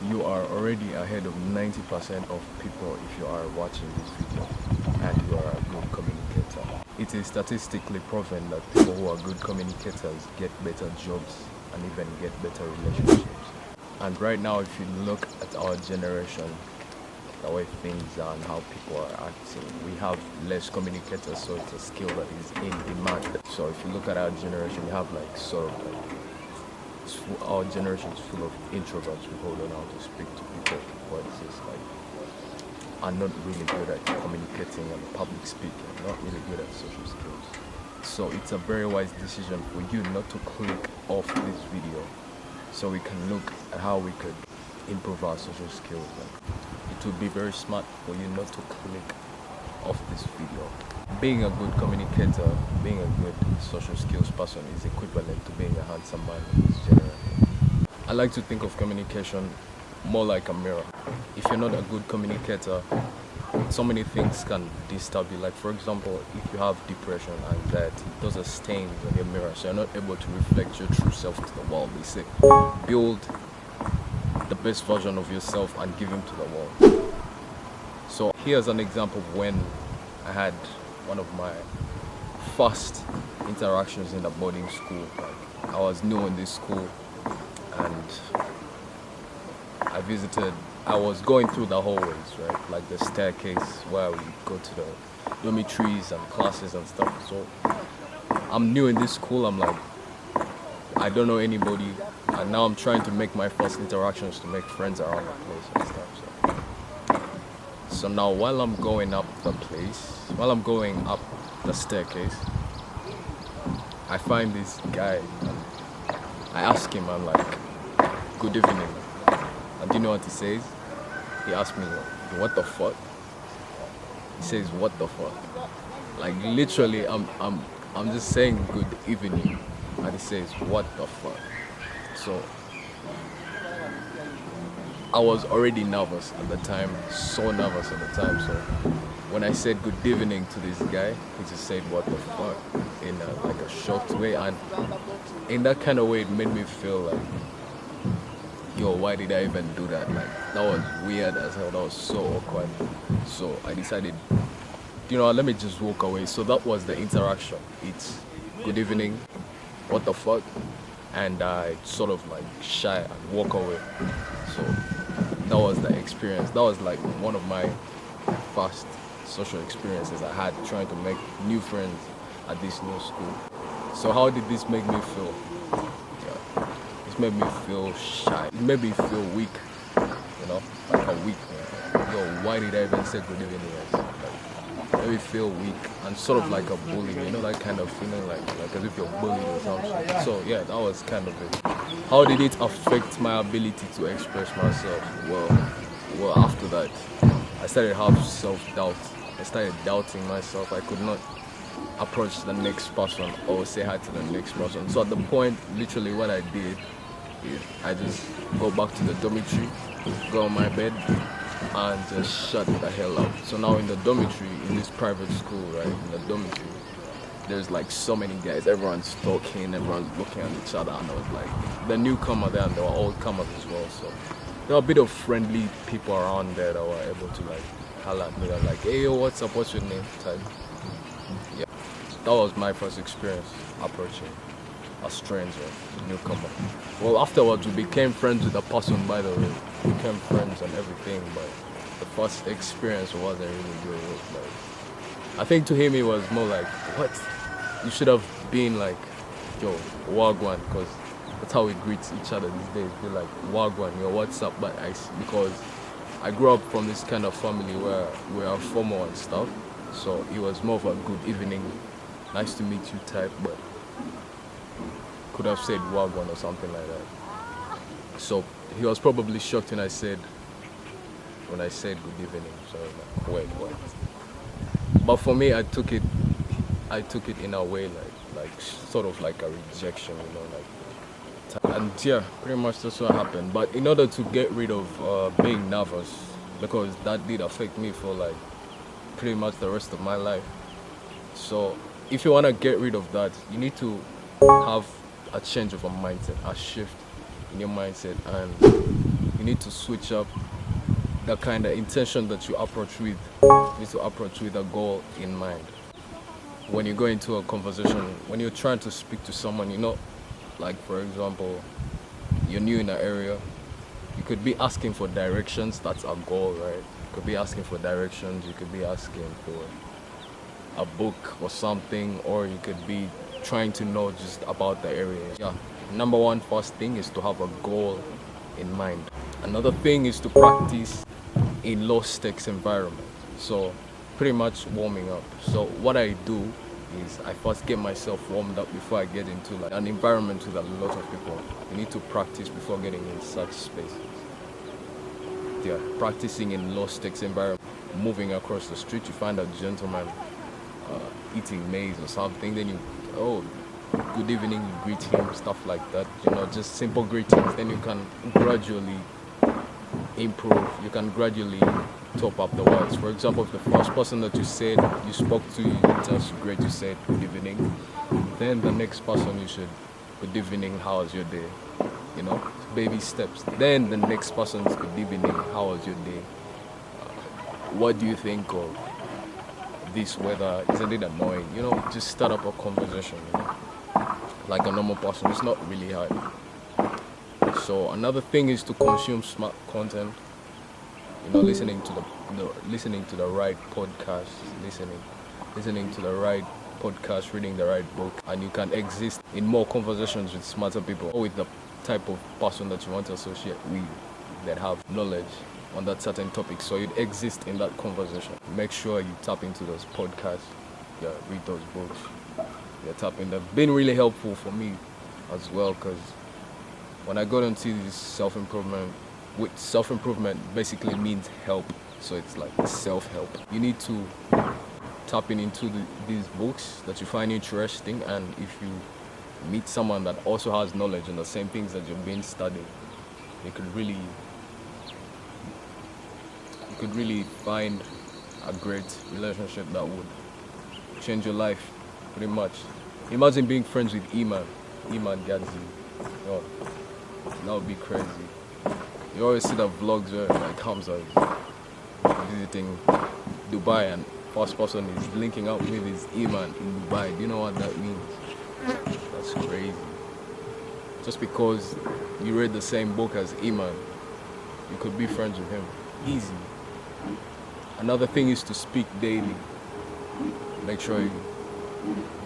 you are already ahead of 90% of people if you are watching this video and you are a good communicator. It is statistically proven that people who are good communicators get better jobs and even get better relationships. And right now, if you look at our generation, the way things are and how people are acting, we have less communicators, so it's a skill that is in demand. So if you look at our generation, you have like sort of like our generation is full of introverts who don't know how to speak to people, but it's just like are not really good at communicating and public speaking, not really good at social skills. So it's a very wise decision for you not to click off this video, so we can look at how we could improve our social skills. Like, it would be very smart for you not to click off this video. Being a good communicator, being a good social skills person is equivalent to being a handsome man in this generation. I like to think of communication more like a mirror. If you're not a good communicator, so many things can disturb you. Like for example, if you have depression, anxiety, those are stains on your mirror, so you're not able to reflect your true self to the world. They say, build the best version of yourself and give him to the world. So here's an example of when I had one of my first interactions in a boarding school. Like, I was new in this school and I was going through the hallways, right? Like the staircase where we go to the dormitories and classes and stuff. So I'm new in this school, I'm like, I don't know anybody, and now I'm trying to make my first interactions to make friends around the place and stuff. So now while I'm going up the staircase, I find this guy and I ask him, I'm like, good evening. And do you know what he says? He asked me, what the fuck? He says, what the fuck? Like literally, I'm just saying good evening, and he says, what the fuck? So I was already nervous at the time, so nervous at the time. So when I said good evening to this guy, he just said what the fuck in like a shocked way, and in that kind of way, it made me feel like, yo, why did I even do that? Like, that was weird as hell. That was so awkward. So I decided, let me just walk away. So that was the interaction. It's good evening, what the fuck? And I sort of like shy and walk away. So that was the experience. That was like one of my first social experiences I had trying to make new friends at this new school. So how did this make me feel? Made me feel shy. It made me feel weak, like a weak man. Yo, why did I even say good evening? Like, made me feel weak and sort of like a bully, that kind of feeling like as if you're bullied or something. So yeah, that was kind of it. How did it affect my ability to express myself? Well, after that, I started to have self-doubt. I started doubting myself. I could not approach the next person or say hi to the next person. So at the point, literally what I did is I just go back to the dormitory, go on my bed, and just shut the hell up. So now in the dormitory, in this private school, right, in the dormitory, there's like so many guys, everyone's talking, everyone's looking at each other, and I was like, the newcomer there, and they were all comers as well, so there were a bit of friendly people around there that were able to like holler at me, they're like, hey yo, what's up, what's your name, type. Yeah, that was my first experience approaching a stranger, a newcomer. Well, afterwards we became friends with the person, by the way. We became friends and everything, but the first experience wasn't really good. Like, I think to him it was more like, what? You should have been like, yo, wagwan, because that's how we greet each other these days. Be like, wagwan, yo, what's up? But because I grew up from this kind of family where we are formal and stuff, so it was more of a good evening, nice to meet you type, but could have said wagwan or something like that. So he was probably shocked when I said good evening. So I was like, wait, what? But for me, I took it in a way like sort of like a rejection, and yeah, pretty much that's what happened. But in order to get rid of being nervous, because that did affect me for like pretty much the rest of my life. So if you want to get rid of that, you need to have a change of a mindset, a shift in your mindset, and you need to switch up the kind of intention that you approach with. You need to approach with a goal in mind. When you go into a conversation, when you're trying to speak to someone, like for example, you're new in an area, you could be asking for directions. That's a goal, right? You could be asking for directions. You could be asking for a book or something, or you could be trying to know just about the area. Yeah. Number one first thing is to have a goal in mind. Another thing is to practice in low stakes environment. So pretty much warming up. So what I do is I first get myself warmed up before I get into like an environment with a lot of people. You need to practice before getting in such spaces. Yeah, practicing in low stakes environment. Moving across the street, you find a gentleman eating maize or something, then good evening, you greet him, stuff like that, just simple greetings. Then you can gradually improve, you can gradually top up the words. For example, if the first person that you spoke to, just great, you said good evening, then the next person you should, good evening, how was your day? Baby steps. Then the next person is good evening, how was your day? What do you think of this weather? Isn't it annoying? Just start up a conversation, like a normal person. It's not really hard. So another thing is to consume smart content. Listening to the right podcast, listening to the right podcast, reading the right book, and you can exist in more conversations with smarter people, or with the type of person that you want to associate with that have knowledge on that certain topic. So you'd exist in that conversation. Make sure you tap into those podcasts, read those books, tap in. They've been really helpful for me as well, because when I got into this self-improvement basically means help. So it's like self-help. You need to tap into these books that you find interesting, and if you meet someone that also has knowledge on the same things that you've been studying, you could really find a great relationship that would change your life, pretty much. Imagine being friends with Iman Gadzi. That would be crazy. You always see the vlogs where like Hamza is visiting Dubai and first person is linking up with his Iman in Dubai. Do you know what that means? That's crazy. Just because you read the same book as Iman, you could be friends with him. Easy. Another thing is to speak daily. Make sure you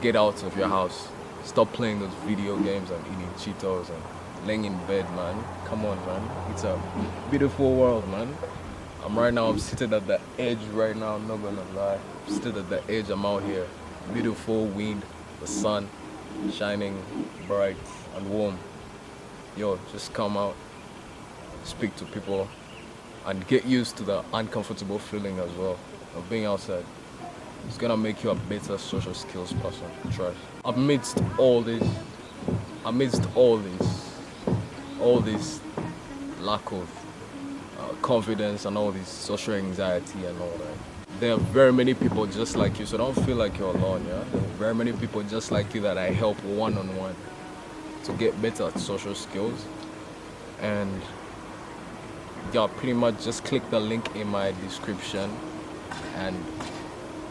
get out of your house. Stop playing those video games and eating Cheetos and laying in bed, man. Come on, man. It's a beautiful world, man. I'm sitting at the edge right now, I'm not gonna lie. I'm sitting at the edge, I'm out here. Beautiful wind, the sun shining bright and warm. Just come out, speak to people, and get used to the uncomfortable feeling as well of being outside. It's gonna make you a better social skills person, trust. Amidst all this lack of confidence and all this social anxiety and all that, there are very many people just like you, so don't feel like you're alone. There are very many people just like you that I help one-on-one to get better at social skills. And pretty much just click the link in my description and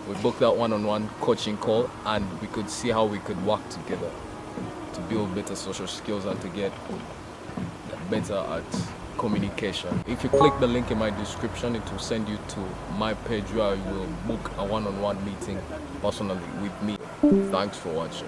we book that one-on-one coaching call, and we could see how we could work together to build better social skills and to get better at communication. If you click the link in my description, it will send you to my page where you will book a one-on-one meeting personally with me. Thanks for watching.